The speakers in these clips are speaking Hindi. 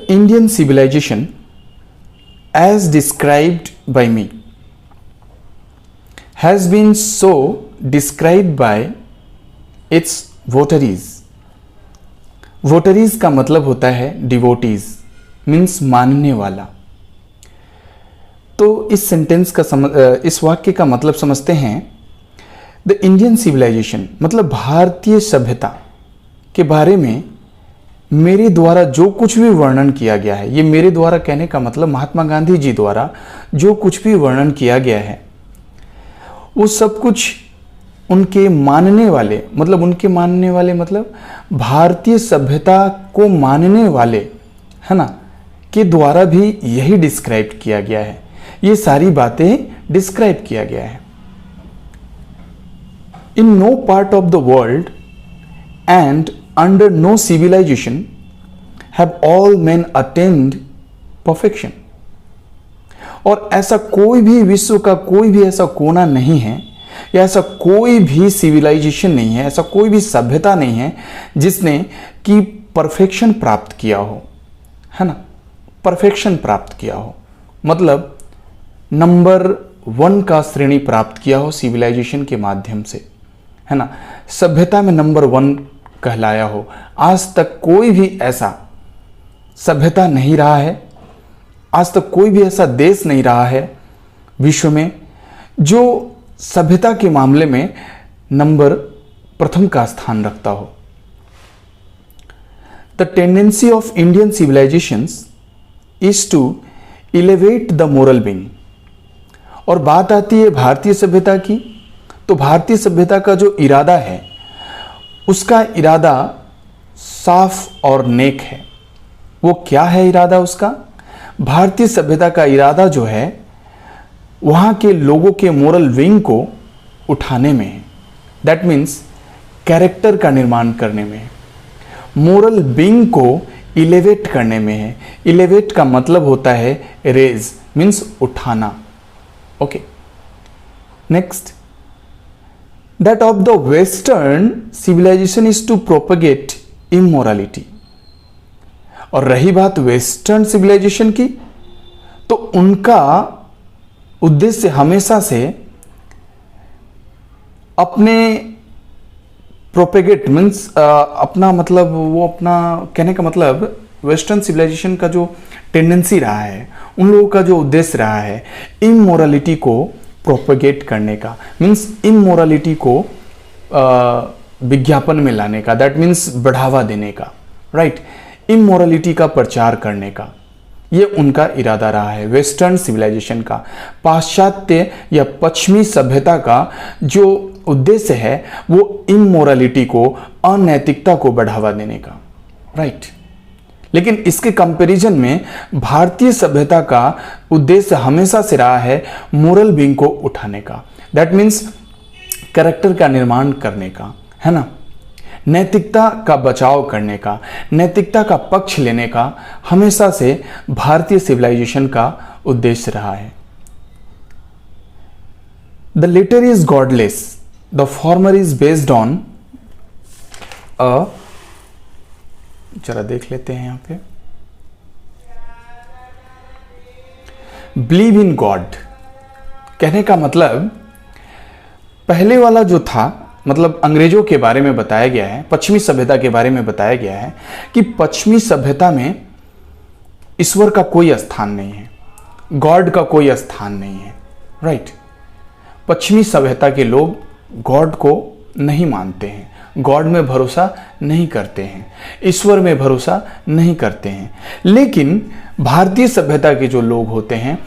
Indian civilization as described by me has been so described by its votaries. votaries का मतलब होता है डिवोटीज, मीन्स मानने वाला। तो इस सेंटेंस का इस वाक्य का मतलब समझते हैं। द इंडियन सिविलाइजेशन मतलब भारतीय सभ्यता के बारे में मेरे द्वारा जो कुछ भी वर्णन किया गया है, ये मेरे द्वारा कहने का मतलब महात्मा गांधी जी द्वारा जो कुछ भी वर्णन किया गया है वो सब कुछ उनके मानने वाले मतलब भारतीय सभ्यता को मानने वाले, है ना, के द्वारा भी यही डिस्क्राइब किया गया है। ये सारी बातें डिस्क्राइब किया गया है। In no part of the world and under no civilization have all men attained perfection. और ऐसा कोई भी विश्व का कोई भी ऐसा कोना नहीं है या ऐसा कोई भी सिविलाइजेशन नहीं है, ऐसा कोई भी सभ्यता नहीं है जिसने कि परफेक्शन प्राप्त किया हो, है ना, परफेक्शन प्राप्त किया हो मतलब नंबर 1 का श्रेणी प्राप्त किया हो सिविलाइजेशन के माध्यम से, है ना, सभ्यता में नंबर 1 कहलाया हो। आज तक कोई भी ऐसा सभ्यता नहीं रहा है, आज तक कोई भी ऐसा देश नहीं रहा है विश्व में जो सभ्यता के मामले में नंबर 1 का स्थान रखता हो। The tendency of Indian civilizations is to elevate the moral being. और बात आती है भारतीय सभ्यता की, तो भारतीय सभ्यता का जो इरादा है उसका इरादा साफ और नेक है। वो क्या है इरादा उसका? भारतीय सभ्यता का इरादा जो है वहाँ के लोगों के मोरल विंग को उठाने में है। दैट मीन्स कैरेक्टर का निर्माण करने में है, मोरल विंग को इलेवेट करने में है। इलेवेट का मतलब होता है रेज, मीन्स उठाना। Okay, next, that of the western civilization is to propagate immorality. और रही बात वेस्टर्न सिविलाइजेशन की, तो उनका उद्देश्य हमेशा से अपने प्रोपेगेट मीन्स अपना मतलब वो अपना कहने का मतलब वेस्टर्न सिविलाइजेशन का जो टेंडेंसी रहा है, उन लोगों का जो उद्देश्य रहा है इमोरालिटी को प्रोपेगेट करने का, मीन्स इमोरालिटी को विज्ञापन में लाने का, दैट मीन्स बढ़ावा देने का, राइट, इमोरालिटी का प्रचार करने का। ये उनका इरादा रहा है वेस्टर्न सिविलाइजेशन का। पाश्चात्य या पश्चिमी सभ्यता का जो उद्देश्य है वो इमोरालिटी को, अनैतिकता को बढ़ावा देने का, राइट। लेकिन इसके कंपैरिजन में भारतीय सभ्यता का उद्देश्य हमेशा से रहा है मोरल बीइंग को उठाने का, दैट मीन्स कैरेक्टर का निर्माण करने का, है ना, नैतिकता का बचाव करने का, नैतिकता का पक्ष लेने का हमेशा से भारतीय सिविलाइजेशन का उद्देश्य रहा है। The latter is godless, the former is based on जरा देख लेते हैं यहां पे, बिलीव इन गॉड। कहने का मतलब पहले वाला जो था मतलब अंग्रेजों के बारे में बताया गया है, पश्चिमी सभ्यता के बारे में बताया गया है कि पश्चिमी सभ्यता में ईश्वर का कोई स्थान नहीं है, गॉड का कोई स्थान नहीं है, राइट। पश्चिमी सभ्यता के लोग गॉड को नहीं मानते हैं, गॉड में भरोसा नहीं करते हैं, ईश्वर में भरोसा नहीं करते हैं। लेकिन भारतीय सभ्यता के जो लोग होते हैं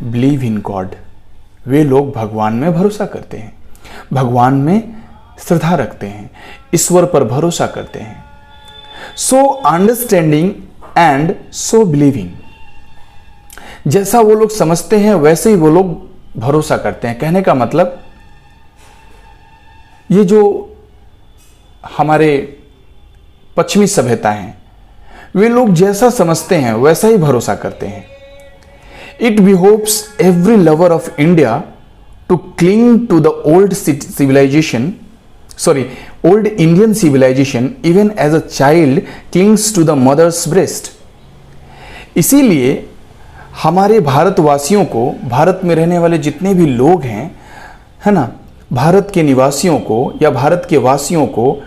बिलीव इन गॉड, वे लोग भगवान में भरोसा करते हैं, भगवान में श्रद्धा रखते हैं, ईश्वर पर भरोसा करते हैं। So understanding and so believing, जैसा वो लोग समझते हैं वैसे ही वो लोग भरोसा करते हैं। कहने का मतलब ये जो हमारे पश्चिमी सभ्यता हैं वे लोग जैसा समझते हैं वैसा ही भरोसा करते हैं। It behoves every lover of India to cling to the old civilization, old Indian civilization even as a child clings to the mother's breast. इसीलिए हमारे भारतवासियों को, भारत में रहने वाले जितने भी लोग हैं, है ना, भारत के निवासियों को या भारत के वासियों को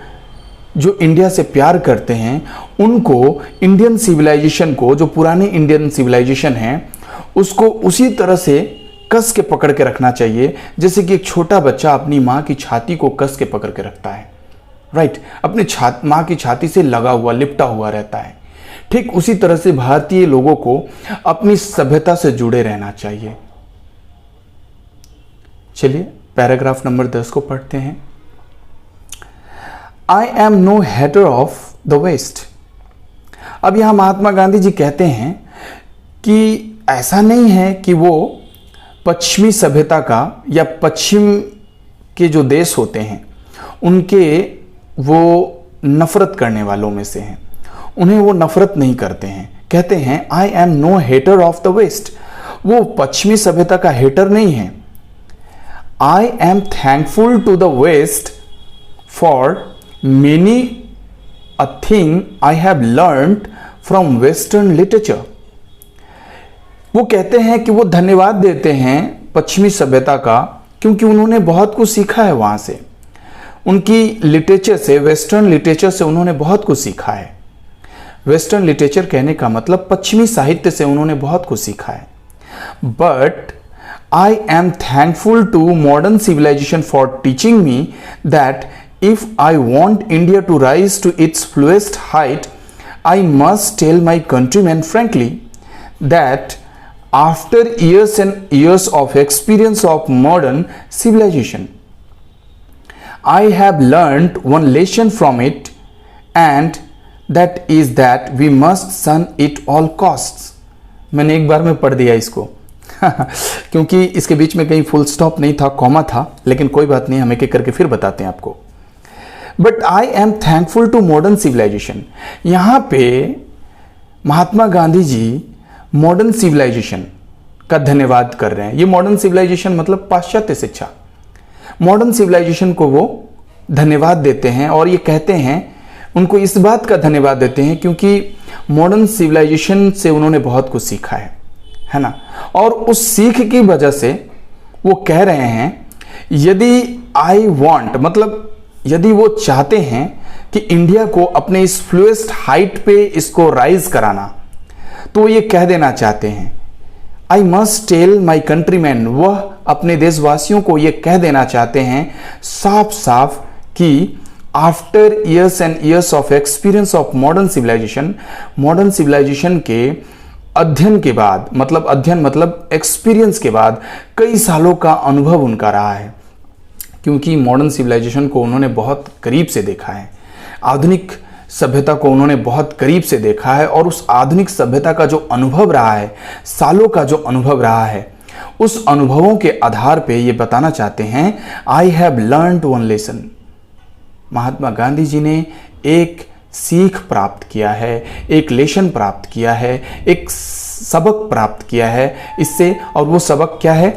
जो इंडिया से प्यार करते हैं, उनको इंडियन सिविलाइजेशन को, जो पुरानी इंडियन सिविलाइजेशन है, उसको उसी तरह से कस के पकड़ के रखना चाहिए जैसे कि एक छोटा बच्चा अपनी माँ की छाती को कस के पकड़ के रखता है, राइट, अपनी माँ की छाती से लगा हुआ, लिपटा हुआ रहता है। ठीक उसी तरह से भारतीय लोगों को अपनी सभ्यता से जुड़े रहना चाहिए। चलिए पैराग्राफ नंबर 10 को पढ़ते हैं। I am no hater of the west. अब यहां महात्मा गांधी जी कहते हैं कि ऐसा नहीं है कि वो पश्चिमी सभ्यता का या पश्चिम के जो देश होते हैं उनके वो नफरत करने वालों में से हैं, उन्हें वो नफरत नहीं करते हैं। कहते हैं I am no hater of the west, वो पश्चिमी सभ्यता का हेटर नहीं है। I am thankful to the west for many a thing I have learned from western literature. वो कहते हैं कि वो धन्यवाद देते हैं पश्चिमी सभ्यता का क्योंकि उन्होंने बहुत कुछ सीखा है वहां से, उनकी लिटरेचर से, वेस्टर्न लिटरेचर से उन्होंने बहुत कुछ सीखा है। वेस्टर्न लिटरेचर कहने का मतलब पश्चिमी साहित्य से उन्होंने बहुत कुछ सीखा है। But I am thankful to modern civilization for teaching me that if I want India to rise to its fullest height, I must tell my countrymen frankly that after years and years of experience of modern civilization, I have learned one lesson from it, and that is that we must shun it all costs. मैंने एक बार में पढ़ दिया इसको क्योंकि इसके बीच में कहीं फुल स्टॉप नहीं था, कॉमा था, लेकिन कोई बात नहीं, हम एक एक करके फिर बताते हैं आपको। But I am thankful to modern civilization. यहां पे महात्मा गांधी जी मॉडर्न सिविलाइजेशन का धन्यवाद कर रहे हैं। ये मॉडर्न सिविलाइजेशन मतलब पाश्चात्य शिक्षा, मॉडर्न सिविलाइजेशन को वो धन्यवाद देते हैं और ये कहते हैं, उनको इस बात का धन्यवाद देते हैं क्योंकि मॉडर्न सिविलाइजेशन से उन्होंने बहुत कुछ सीखा है ना, और उस सीख की वजह से वो कह रहे हैं यदि आई वॉन्ट, मतलब यदि वो चाहते हैं कि इंडिया को अपने इस फ्लूएस्ट हाइट पे इसको राइज कराना, तो ये कह देना चाहते हैं I must tell my countryman, वह अपने देशवासियों को ये कह देना चाहते हैं साफ साफ कि after years and years of experience of modern civilization, modern civilization के अध्ययन के बाद, मतलब अध्ययन मतलब एक्सपीरियंस के बाद, कई सालों का अनुभव उनका रहा है, क्योंकि मॉडर्न सिविलाइजेशन को उन्होंने बहुत करीब से देखा है, आधुनिक सभ्यता को उन्होंने बहुत करीब से देखा है, और उस आधुनिक सभ्यता का जो अनुभव रहा है, सालों का जो अनुभव रहा है, उस अनुभवों के आधार पे ये बताना चाहते हैं I have learned one lesson. Mahatma Gandhi ji ने एक सीख प्राप्त किया है, एक लेसन प्राप्त किया है, एक सबक प्राप्त किया है इससे, और वो सबक क्या है?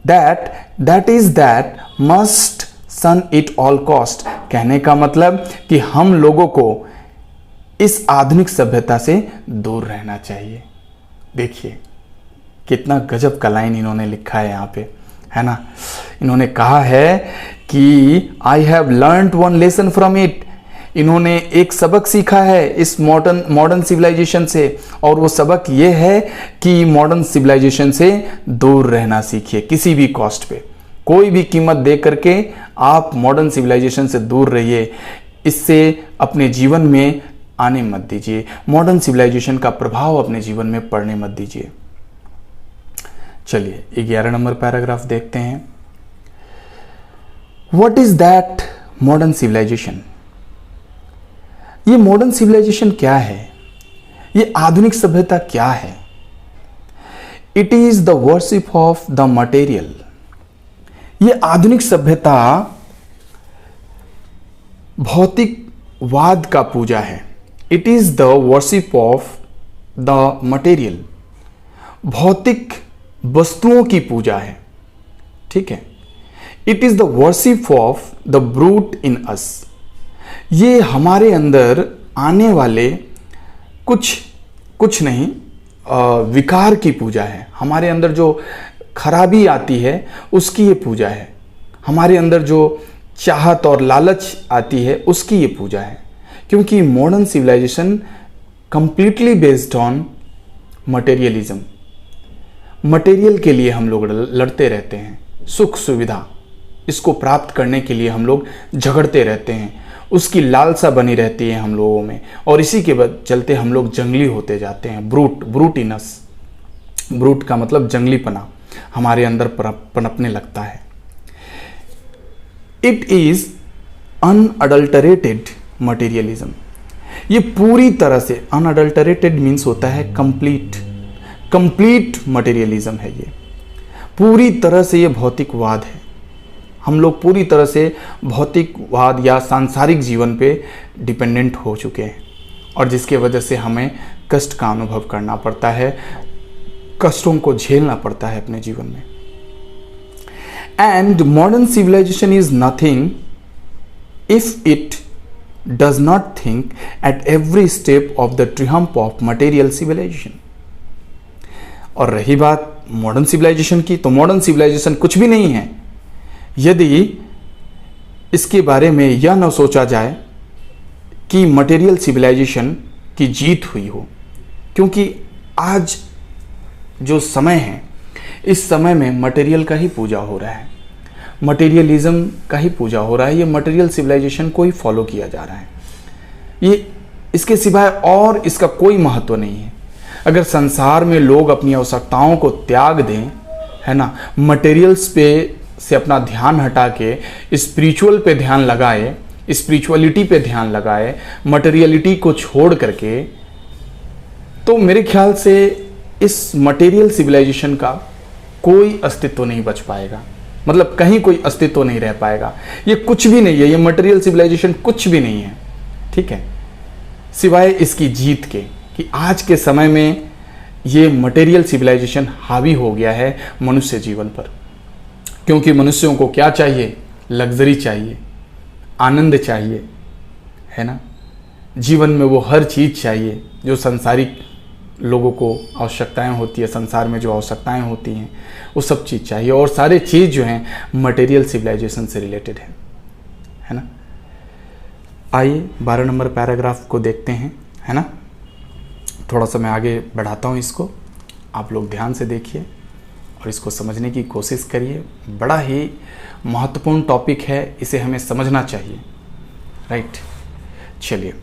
That is that must shun it all cost. कहने का मतलब कि हम लोगों को इस आधुनिक सभ्यता से दूर रहना चाहिए। देखिए कितना गजब का लाइन इन्होंने लिखा है यहाँ पे, है ना। इन्होंने कहा है कि आई have learned one lesson from it, इन्होंने एक सबक सीखा है इस मॉडर्न सिविलाइजेशन से, और वो सबक ये है कि मॉडर्न सिविलाइजेशन से दूर रहना सीखिए किसी भी कॉस्ट पे, कोई भी कीमत दे करके आप मॉडर्न सिविलाइजेशन से दूर रहिए, इससे अपने जीवन में आने मत दीजिए, मॉडर्न सिविलाइजेशन का प्रभाव अपने जीवन में पड़ने मत दीजिए। चलिए 11 नंबर पैराग्राफ देखते हैं। What is that modern civilization? ये मॉडर्न सिविलाइजेशन क्या है? ये आधुनिक सभ्यता क्या है? It is the worship of the material. ये आधुनिक सभ्यता भौतिकवाद का पूजा है। It is the worship of the material, भौतिक वस्तुओं की पूजा है, ठीक है। It is the worship of the brute in us. ये हमारे अंदर आने वाले कुछ नहीं, विकार की पूजा है, हमारे अंदर जो खराबी आती है उसकी ये पूजा है, हमारे अंदर जो चाहत और लालच आती है उसकी ये पूजा है। क्योंकि modern civilization completely based on materialism, material के लिए हम लोग लड़ते रहते हैं, सुख सुविधा इसको प्राप्त करने के लिए हम लोग झगड़ते रहते हैं, उसकी लालसा बनी रहती है हम लोगों में, और इसी के चलते हम लोग जंगली होते जाते हैं। ब्रूटिनस, ब्रूट का मतलब जंगलीपना हमारे अंदर पनपने लगता है। इट इज अनअडल्टरेटेड मटेरियलिज्म, ये पूरी तरह से अनअडल्टरेटेड मीन्स होता है कंप्लीट मटेरियलिज्म है, ये पूरी तरह से ये भौतिकवाद है। हम लोग पूरी तरह से भौतिकवाद या सांसारिक जीवन पे डिपेंडेंट हो चुके हैं, और जिसके वजह से हमें कष्ट का अनुभव करना पड़ता है, कष्टों को झेलना पड़ता है अपने जीवन में। And modern civilization is nothing if it does not think at every step of the triumph of material civilization. और रही बात मॉडर्न सिविलाइजेशन की, तो मॉडर्न सिविलाइजेशन कुछ भी नहीं है यदि इसके बारे में यह न सोचा जाए कि मटेरियल सिविलाइजेशन की जीत हुई हो। क्योंकि आज जो समय है, इस समय में मटेरियल का ही पूजा हो रहा है, मटेरियलिज्म का ही पूजा हो रहा है, ये मटेरियल सिविलाइजेशन को ही फॉलो किया जा रहा है, ये इसके सिवाय और इसका कोई महत्व नहीं है। अगर संसार में लोग अपनी आवश्यकताओं को त्याग दें, है ना, मटेरियल्स पे से अपना ध्यान हटा के स्पिरिचुअल पे ध्यान लगाए, स्पिरिचुअलिटी पे ध्यान लगाए, मटेरियलिटी को छोड़ करके, तो मेरे ख्याल से इस मटेरियल सिविलाइजेशन का कोई अस्तित्व नहीं बच पाएगा, मतलब कहीं कोई अस्तित्व नहीं रह पाएगा। ये कुछ भी नहीं है, ये मटेरियल सिविलाइजेशन कुछ भी नहीं है, ठीक है, सिवाय इसकी जीत के कि आज के समय में ये मटेरियल सिविलाइजेशन हावी हो गया है मनुष्य जीवन पर। क्योंकि मनुष्यों को क्या चाहिए? लग्जरी चाहिए, आनंद चाहिए, है ना, जीवन में वो हर चीज़ चाहिए जो संसारिक लोगों को आवश्यकताएं होती है, संसार में जो आवश्यकताएं होती हैं वो सब चीज़ चाहिए, और सारे चीज़ जो हैं मटेरियल सिविलाइजेशन से रिलेटेड है ना। आइए 12 नंबर पैराग्राफ को देखते हैं, है ना। थोड़ा सा मैं आगे बढ़ाता हूँ इसको, आप लोग ध्यान से देखिए और इसको समझने की कोशिश करिए। बड़ा ही महत्वपूर्ण टॉपिक है, इसे हमें समझना चाहिए, राइट। चलिए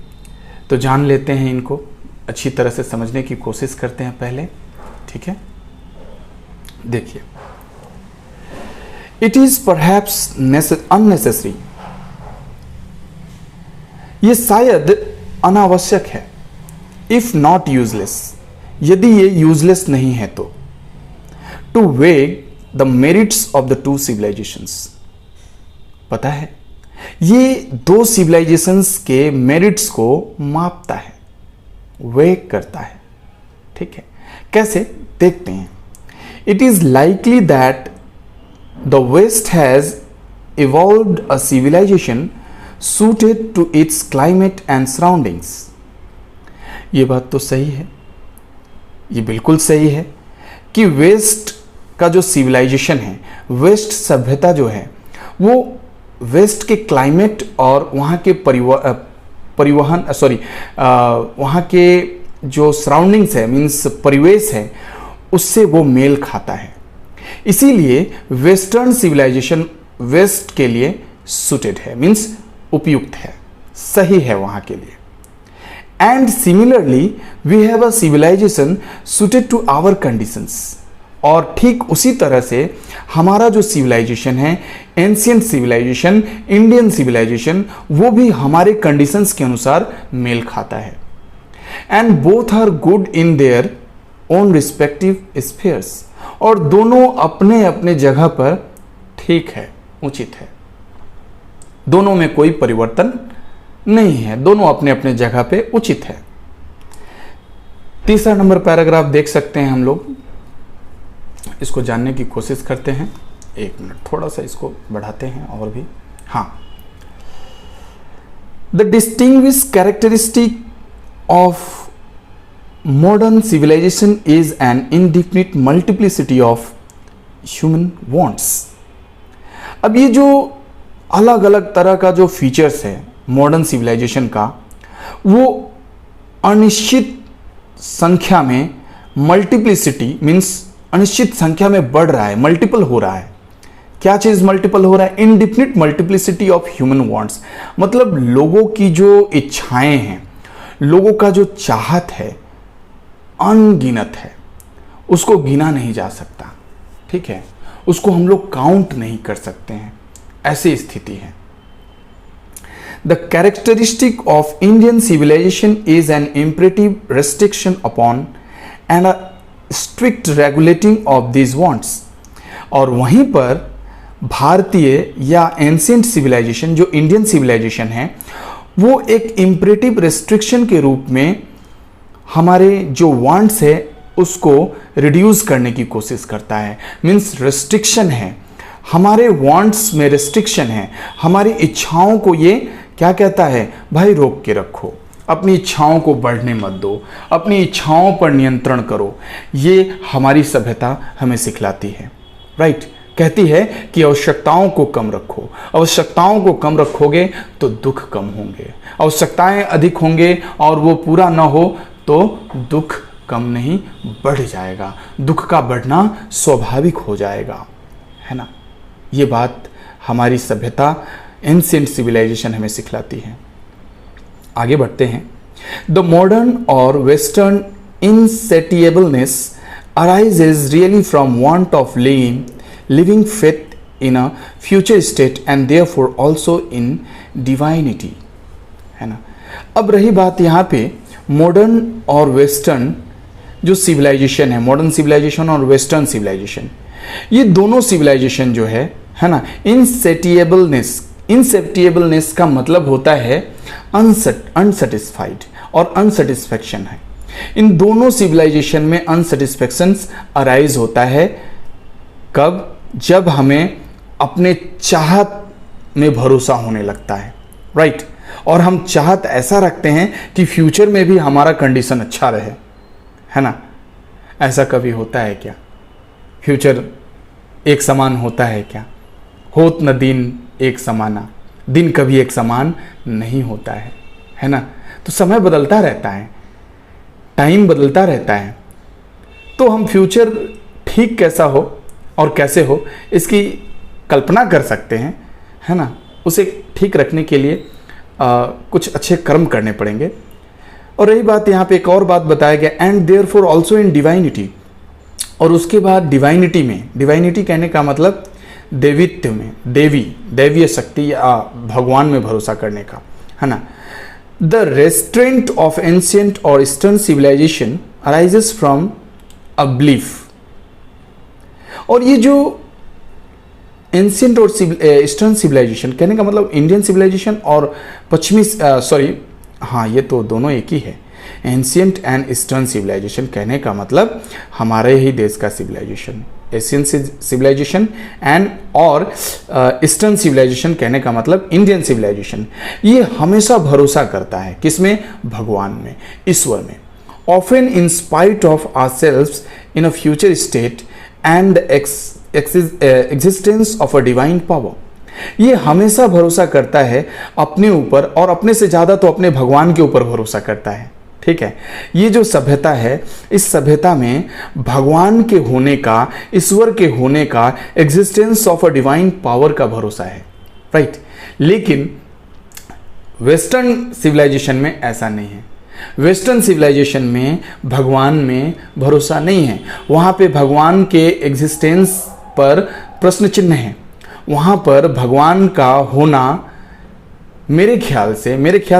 तो जान लेते हैं, इनको अच्छी तरह से समझने की कोशिश करते हैं पहले, ठीक है। देखिए, इट इज परहैप्स अननेसेसरी, ये शायद अनावश्यक है, इफ नॉट यूजलेस, यदि ये यूजलेस नहीं है तो, to weigh the merits of the two civilizations. पता है, ये दो सिविलाइजेशंस के मेरिट्स को मापता है, वेग करता है, ठीक है। कैसे? देखते हैं। It is likely that the west has evolved a civilization suited to its climate and surroundings। ये बात तो सही है, ये बिल्कुल सही है कि वेस्ट का जो सिविलाइजेशन है, वेस्ट सभ्यता जो है, वो वेस्ट के क्लाइमेट और वहाँ के वहाँ के जो सराउंडिंग्स है, मीन्स परिवेश है, उससे वो मेल खाता है। इसीलिए वेस्टर्न सिविलाइजेशन वेस्ट के लिए सुटेड है, मीन्स उपयुक्त है, सही है वहाँ के लिए। And similarly we have a civilization suited to our conditions, और ठीक उसी तरह से हमारा जो सिविलाइजेशन है, एंशिएंट सिविलाइजेशन, इंडियन सिविलाइजेशन, वो भी हमारे कंडीशंस के अनुसार मेल खाता है। And both are good in their own respective spheres, और दोनों अपने अपने जगह पर ठीक है, उचित है, दोनों में कोई परिवर्तन नहीं है, दोनों अपने अपने जगह पे उचित है। तीसरा नंबर पैराग्राफ देख सकते हैं हम लोग, इसको जानने की कोशिश करते हैं। एक मिनट, थोड़ा सा इसको बढ़ाते हैं और भी। हाँ, the distinguish characteristic of modern civilization is an indefinite multiplicity of human wants. अब ये जो अलग अलग तरह का जो फीचर्स है मॉडर्न सिविलाइजेशन का, वो अनिश्चित संख्या में, मल्टीप्लिसिटी मीन्स अनिश्चित संख्या में बढ़ रहा है, मल्टीपल हो रहा है। क्या चीज मल्टीपल हो रहा है? Indefinite multiplicity of human wants, मतलब लोगों की जो इच्छाएं हैं, लोगों का जो चाहत है अनगिनत है, उसको गिना नहीं जा सकता, ठीक है, उसको हम लोग काउंट नहीं कर सकते हैं, ऐसी स्थिति है। The characteristic of Indian civilization is an imperative restriction upon and a strict regulating of these wants. और वहीं पर भारतीय या एंशिएंट सिविलाइजेशन, जो इंडियन सिविलाइजेशन है, वो एक इम्परेटिव रेस्ट्रिक्शन के रूप में हमारे जो वांट्स है उसको रिड्यूस करने की कोशिश करता है। मीन्स रेस्ट्रिक्शन है, हमारे वांट्स में रेस्ट्रिक्शन है, हमारी इच्छाओं को ये क्या कहता है? भाई रोक के रखो, अपनी इच्छाओं को बढ़ने मत दो, अपनी इच्छाओं पर नियंत्रण करो। ये हमारी सभ्यता हमें सिखलाती है, राइट। कहती है कि आवश्यकताओं को कम रखो, आवश्यकताओं को कम रखोगे तो दुख कम होंगे, आवश्यकताएं अधिक होंगे और वो पूरा ना हो तो दुख कम नहीं बढ़ जाएगा, दुख का बढ़ना स्वाभाविक हो जाएगा, है ना। ये बात हमारी सभ्यता एंशिएंट सिविलाइजेशन हमें सिखलाती है। आगे बढ़ते हैं। द मॉडर्न और western insatiableness arises really from want of living faith in a future state and therefore also in divinity, है ना। अब रही बात यहाँ पे मॉडर्न और वेस्टर्न जो सिविलाइजेशन है, मॉडर्न सिविलाइजेशन और वेस्टर्न सिविलाइजेशन, ये दोनों सिविलाइजेशन जो है ना, इनसेटिएबलनेस का मतलब होता है अनसेटिस्फाइड और अनसेटिस्फैक्शन है। इन दोनों सिविलाइजेशन में अनसेटिस्फैक्शन अराइज होता है कब? जब हमें अपने चाहत में भरोसा होने लगता है, राइट। और हम चाहत ऐसा रखते हैं कि फ्यूचर में भी हमारा कंडीशन अच्छा रहे, है ना। ऐसा कभी होता है क्या? फ्यूचर एक समान होता है क्या? होत न दिन एक समाना, दिन कभी एक समान नहीं होता है ना। तो समय बदलता रहता है, टाइम बदलता रहता है, तो हम फ्यूचर ठीक कैसा हो और कैसे हो इसकी कल्पना कर सकते हैं, है ना। उसे ठीक रखने के लिए कुछ अच्छे कर्म करने पड़ेंगे। और रही बात यहाँ पे एक और बात बताया गया, and therefore also in divinity, और उसके बाद डिवाइनिटी में, डिवाइनिटी कहने का मतलब देवित्व में, दैवीय शक्ति या भगवान में भरोसा करने का, है ना। द रेस्ट्रेंट ऑफ एंशिएंट और eastern civilization arises from a belief. और ये जो एंशिएंट और ईस्टर्न सिविलाइजेशन कहने का मतलब इंडियन सिविलाइजेशन और पश्चिमी ये तो दोनों एक ही है। एंशिएंट एंड ईस्टर्न सिविलाइजेशन कहने का मतलब हमारे ही देश का सिविलाइजेशन, एशियन सिविलाइजेशन एंड और ईस्टर्न सिविलाइजेशन कहने का मतलब इंडियन सिविलाइजेशन। ये हमेशा भरोसा करता है किसमें? भगवान में, ईश्वर में। Often in spite of ourselves in a future state and existence of a divine power. ये हमेशा भरोसा करता है अपने ऊपर, और अपने से ज़्यादा तो अपने भगवान के ऊपर भरोसा करता है, ठीक है। ये जो सभ्यता है, इस सभ्यता में भगवान के होने का, ईश्वर के होने का, existence of a divine power का भरोसा है, राइट। लेकिन वेस्टर्न सिविलाइजेशन में ऐसा नहीं है। वेस्टर्न सिविलाइजेशन में भगवान में भरोसा नहीं है, वहाँ पे भगवान के एग्जिस्टेंस पर प्रश्न चिन्ह है। वहाँ पर भगवान का होना मेरे ख्याल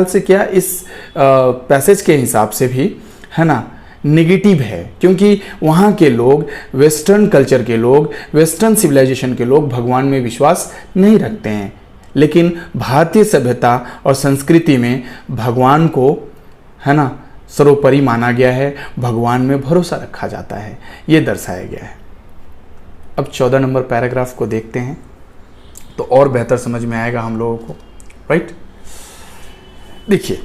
से क्या, इस पैसेज के हिसाब से भी, है ना, नेगेटिव है। क्योंकि वहाँ के लोग, वेस्टर्न कल्चर के लोग, वेस्टर्न सिविलाइजेशन के लोग भगवान में विश्वास नहीं रखते हैं। लेकिन भारतीय सभ्यता और संस्कृति में भगवान को, है ना, सर्वोपरि माना गया है, भगवान में भरोसा रखा जाता है, ये दर्शाया गया है। अब 14 नंबर पैराग्राफ को देखते हैं तो और बेहतर समझ में आएगा हम लोगों को, राइट। देखिए,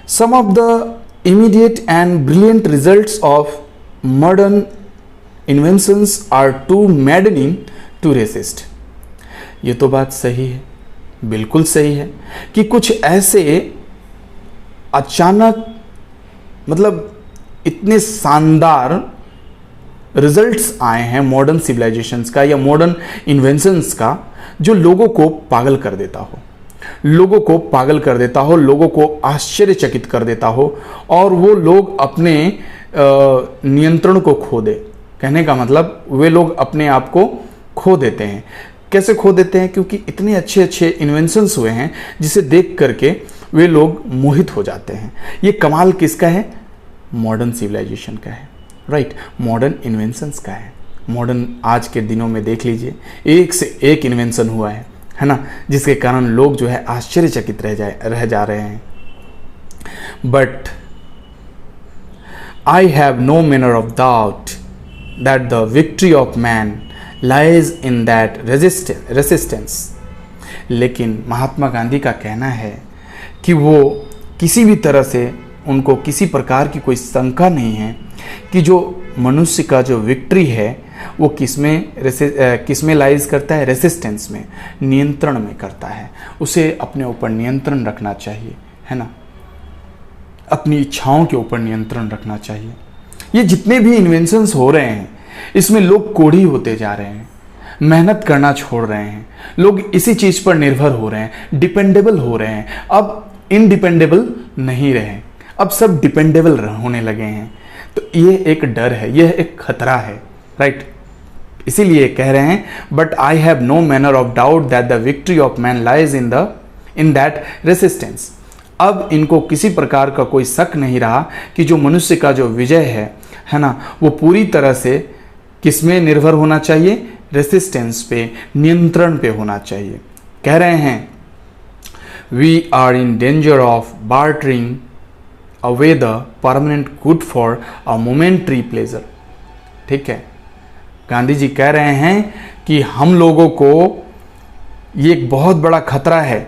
some of the immediate and brilliant results of modern inventions are too maddening to resist. ये तो बात सही है, बिल्कुल सही है कि कुछ ऐसे अचानक मतलब इतने शानदार रिजल्ट्स आए हैं मॉडर्न सिविलाइजेशंस का या मॉडर्न इन्वेंशंस का, जो लोगों को पागल कर देता हो, लोगों को पागल कर देता हो, लोगों को आश्चर्यचकित कर देता हो, और वो लोग अपने नियंत्रण को खो दे। कहने का मतलब वे लोग अपने आप को खो देते हैं। कैसे खो देते हैं? क्योंकि इतने अच्छे अच्छे इन्वेंशंस हुए हैं जिसे देख करके वे लोग मोहित हो जाते हैं। ये कमाल किसका है? मॉडर्न सिविलाइजेशन का है, राइट, मॉडर्न इन्वेंशंस का है। मॉडर्न आज के दिनों में देख लीजिए, एक से एक इन्वेंशन हुआ है ना, जिसके कारण लोग जो है आश्चर्यचकित रह जा रहे हैं। But I have no manner of doubt that the victory of man lies in that resistance. लेकिन महात्मा गांधी का कहना है कि वो किसी भी तरह से, उनको किसी प्रकार की कोई शंका नहीं है कि जो मनुष्य का जो विक्ट्री है वो किसमें लाइज करता है? रेसिस्टेंस में, नियंत्रण में करता है। उसे अपने ऊपर नियंत्रण रखना चाहिए, है ना, अपनी इच्छाओं के ऊपर नियंत्रण रखना चाहिए। ये जितने भी इन्वेंशंस हो रहे हैं इसमें लोग कोढ़ी होते जा रहे हैं, मेहनत करना छोड़ रहे हैं, लोग इसी चीज़ पर निर्भर हो रहे हैं, डिपेंडेबल हो रहे हैं। अब इनडिपेंडेबल नहीं रहे, अब सब डिपेंडेबल होने लगे हैं। तो ये एक डर है, यह एक खतरा है, राइट। इसीलिए कह रहे हैं, but I have no manner of doubt that the victory of man lies in that resistance. अब इनको किसी प्रकार का कोई शक नहीं रहा कि जो मनुष्य का जो विजय है ना, वो पूरी तरह से किस में निर्भर होना चाहिए? रेसिस्टेंस पे, नियंत्रण पे होना चाहिए। कह रहे हैं, we are in danger of bartering away the permanent good for a momentary pleasure. ठीक है, गांधी जी कह रहे हैं कि हम लोगों को ये एक बहुत बड़ा खतरा है।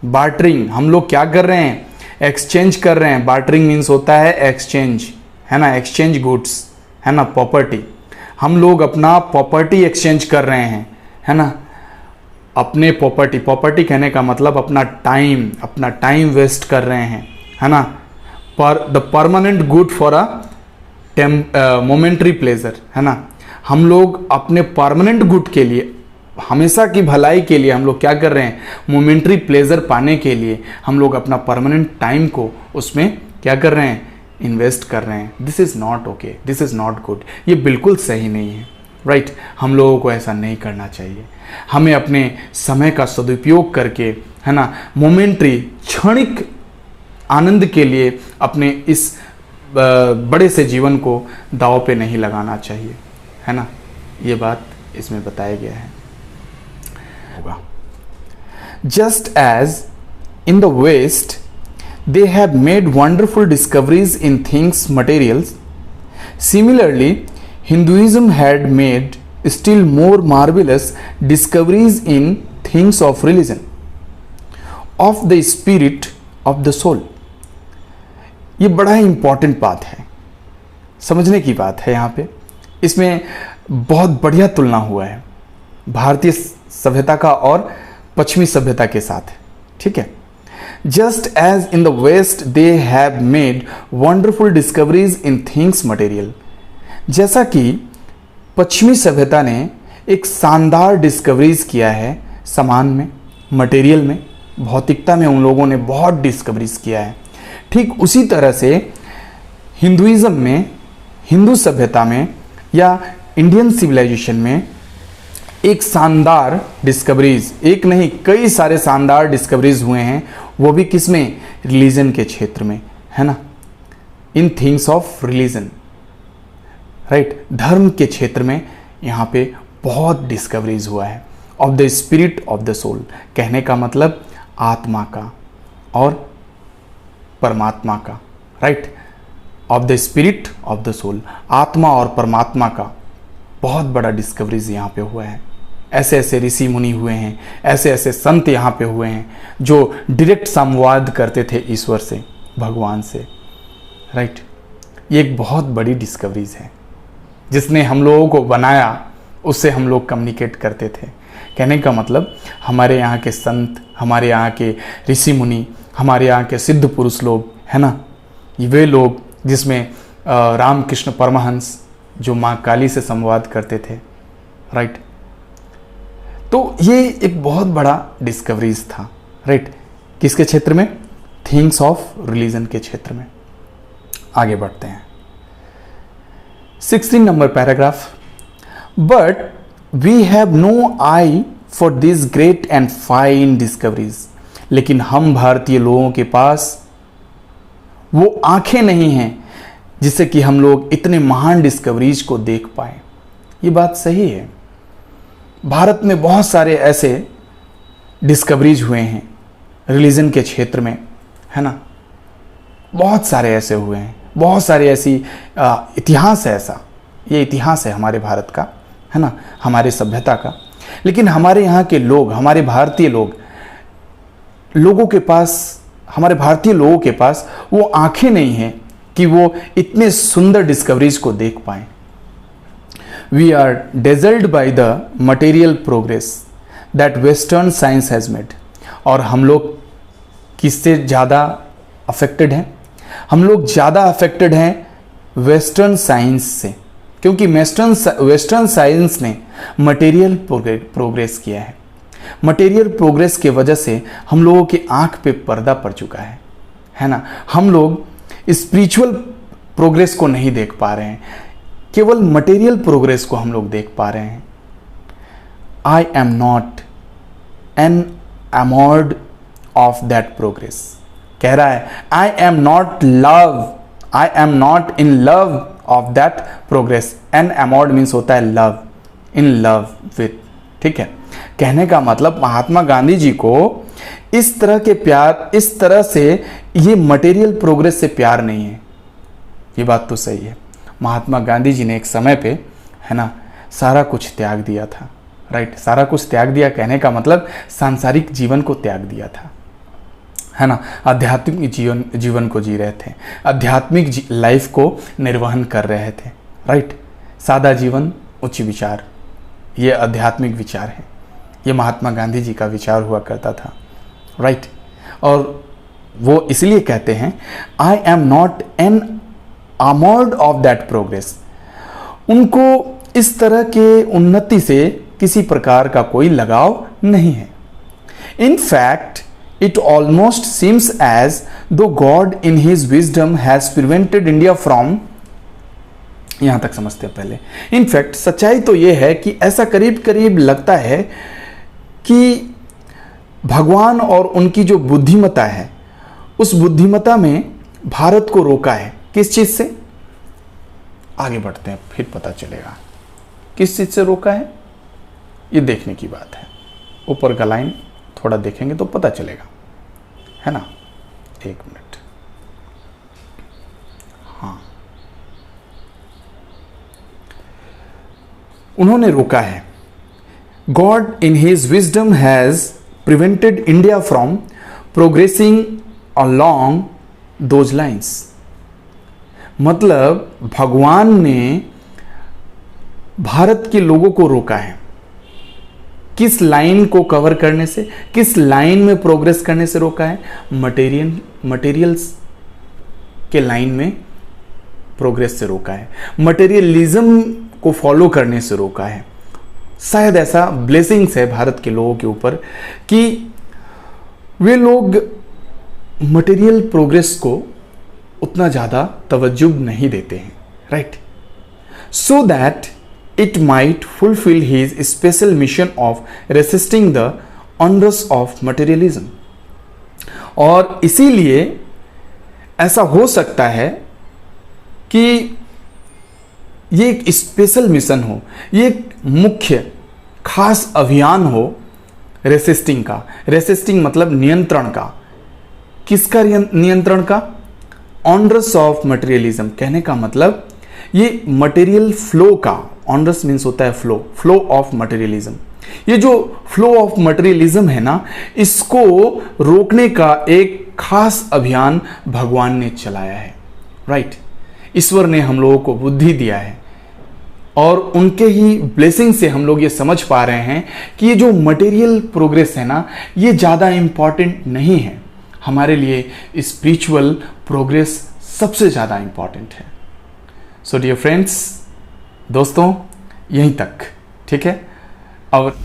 बार्टरिंग, हम लोग क्या कर रहे हैं? एक्सचेंज कर रहे हैं। बार्टरिंग मीन्स होता है एक्सचेंज, है ना, एक्सचेंज गुड्स, है ना, प्रॉपर्टी। हम लोग अपना प्रॉपर्टी एक्सचेंज कर रहे हैं, है ना, अपने प्रॉपर्टी कहने का मतलब अपना टाइम वेस्ट कर रहे हैं, है ना, पर the permanent good for a momentary pleasure, है ना। हम लोग अपने परमानेंट गुड के लिए, हमेशा की भलाई के लिए हम लोग क्या कर रहे हैं? मोमेंट्री प्लेजर पाने के लिए हम लोग अपना परमानेंट टाइम को उसमें क्या कर रहे हैं? इन्वेस्ट कर रहे हैं। This is not okay, this is not good. ये बिल्कुल सही नहीं है, राइट। हम लोगों को ऐसा नहीं करना चाहिए। हमें अपने समय का सदुपयोग करके, है ना, मोमेंट्री क्षणिक आनंद के लिए अपने इस बड़े से जीवन को दांव पे नहीं लगाना चाहिए, है ना। ये बात इसमें बताया गया है। होगा just as in the west they have made wonderful discoveries in things materials, similarly Hinduism had made still more marvelous discoveries in things of religion, of the spirit, of the soul. ये बड़ा ही इंपॉर्टेंट बात है, समझने की बात है। यहाँ पे इसमें बहुत बढ़िया तुलना हुआ है भारतीय सभ्यता का और पश्चिमी सभ्यता के साथ, ठीक है। Just as in the West they have made wonderful discoveries in things material, जैसा कि पश्चिमी सभ्यता ने एक शानदार डिस्कवरीज किया है सामान में, मटेरियल में, भौतिकता में उन लोगों ने बहुत डिस्कवरीज किया है। ठीक उसी तरह से हिंदुइज्म में, हिंदू सभ्यता में या इंडियन सिविलाइजेशन में एक शानदार डिस्कवरीज, एक नहीं कई सारे शानदार डिस्कवरीज हुए हैं, वो भी किसमें? रिलीजन के क्षेत्र में, है ना, in things of religion, right, धर्म के क्षेत्र में यहाँ पे बहुत डिस्कवरीज हुआ है। Of the spirit of the soul, कहने का मतलब आत्मा का और परमात्मा का, right, of the spirit of the soul, आत्मा और परमात्मा का बहुत बड़ा डिस्कवरीज यहाँ पे हुआ है। ऐसे ऐसे ऋषि मुनि हुए हैं, ऐसे ऐसे संत यहाँ पे हुए हैं जो डायरेक्ट संवाद करते थे ईश्वर से, भगवान से, राइट। ये एक बहुत बड़ी डिस्कवरीज है। जिसने हम लोगों को बनाया उससे हम लोग कम्युनिकेट करते थे। कहने का मतलब हमारे यहाँ के संत, हमारे यहाँ के ऋषि मुनि, हमारे यहाँ के सिद्ध पुरुष लोग, है ना, ये वे लोग जिसमें रामकृष्ण परमहंस जो माँ काली से संवाद करते थे, राइट। तो ये एक बहुत बड़ा डिस्कवरीज था, राइट। किसके क्षेत्र में? थिंग्स ऑफ रिलीजन के क्षेत्र में। आगे बढ़ते हैं। 16 number paragraph. But we have no eye for this great and fine discoveries. लेकिन हम भारतीय लोगों के पास वो आंखें नहीं हैं जिससे कि हम लोग इतने महान डिस्कवरीज को देख पाए। ये बात सही है। भारत में बहुत सारे ऐसे डिस्कवरीज हुए हैं रिलीजन के क्षेत्र में, है ना, बहुत सारे ऐसे हुए हैं, बहुत सारे ऐसी इतिहास है ऐसा, ये इतिहास है हमारे भारत का, है ना, हमारे सभ्यता का। लेकिन हमारे यहाँ के लोग, हमारे भारतीय लोगों के पास, हमारे भारतीय लोगों के पास वो आंखें नहीं हैं कि वो इतने सुंदर डिस्कवरीज को देख पाएं। We are dazzled by the material progress that western science has made. और हम लोग किससे ज़्यादा अफेक्टेड हैं? हम लोग ज़्यादा अफेक्टेड हैं वेस्टर्न साइंस से, क्योंकि वेस्टर्न साइंस ने मटेरियल प्रोग्रेस किया है। मटेरियल प्रोग्रेस के वजह से हम लोगों की आंख पे पर्दा पड़ चुका है ना। हम लोग स्पिरिचुअल प्रोग्रेस को नहीं देख पा रहे हैं, केवल मटेरियल प्रोग्रेस को हम लोग देख पा रहे हैं। I am not enamoured of that progress. कह रहा है I am not in love of that progress. Enamoured means होता है लव, इन लव विथ, ठीक है। कहने का मतलब महात्मा गांधी जी को इस तरह के प्यार, इस तरह से ये मटेरियल प्रोग्रेस से प्यार नहीं है। ये बात तो सही है। महात्मा गांधी जी ने एक समय पे, है ना, सारा कुछ त्याग दिया था, राइट। सारा कुछ त्याग दिया कहने का मतलब सांसारिक जीवन को त्याग दिया था, है ना। आध्यात्मिक जीवन को जी रहे थे, आध्यात्मिक लाइफ को निर्वहन कर रहे थे, राइट। सादा जीवन, उच्च विचार, ये आध्यात्मिक विचार है। ये महात्मा गांधी जी का विचार हुआ करता था, राइट। और वो इसलिए कहते हैं I am not enamoured of that progress. उनको इस तरह के उन्नति से किसी प्रकार का कोई लगाव नहीं है। In fact it almost seems as though God in his wisdom has prevented India from। यहां तक समझते हैं पहले। इनफैक्ट सच्चाई तो यह है कि ऐसा करीब करीब लगता है कि भगवान और उनकी जो बुद्धिमत्ता है, उस बुद्धिमत्ता में भारत को रोका है। किस चीज से? आगे बढ़ते हैं फिर पता चलेगा किस चीज से रोका है। ये देखने की बात है। ऊपर का लाइन थोड़ा देखेंगे तो पता चलेगा, है ना। एक मिनट, हाँ, उन्होंने रोका है। God in his wisdom has prevented India from progressing along those lines. मतलब भगवान ने भारत के लोगों को रोका है। किस लाइन को कवर करने से, किस लाइन में प्रोग्रेस करने से रोका है? मटेरियल्स के लाइन में प्रोग्रेस से रोका है, मटेरियलिज्म को फॉलो करने से रोका है। शायद ऐसा ब्लेसिंग्स है भारत के लोगों के ऊपर कि वे लोग मटेरियल प्रोग्रेस को उतना ज़्यादा तवज्जो नहीं देते हैं, right. So that it might fulfill his special mission of resisting the onrush of materialism। और इसीलिए ऐसा हो सकता है कि ये एक स्पेशल मिशन हो, ये एक मुख्य खास अभियान हो रेसिस्टिंग का। रेसिस्टिंग मतलब नियंत्रण का। किसका नियंत्रण का? Onerous of materialism. कहने का मतलब ये मटेरियल फ्लो का, ऑनरस मीन्स होता है फ्लो ऑफ मटेरियलिज्म। ये जो फ्लो ऑफ मटेरियलिज्म है ना, इसको रोकने का एक खास अभियान भगवान ने चलाया है। राइट। ईश्वर ने हम लोगों को बुद्धि दिया है और उनके ही ब्लेसिंग से हम लोग ये समझ पा रहे हैं कि ये जो मटेरियल प्रोग्रेस है ना, ये ज़्यादा इम्पॉर्टेंट नहीं है। हमारे लिए स्पिरिचुअल प्रोग्रेस सबसे ज़्यादा इम्पॉर्टेंट है। सो डियर फ्रेंड्स, दोस्तों, यहीं तक, ठीक है। और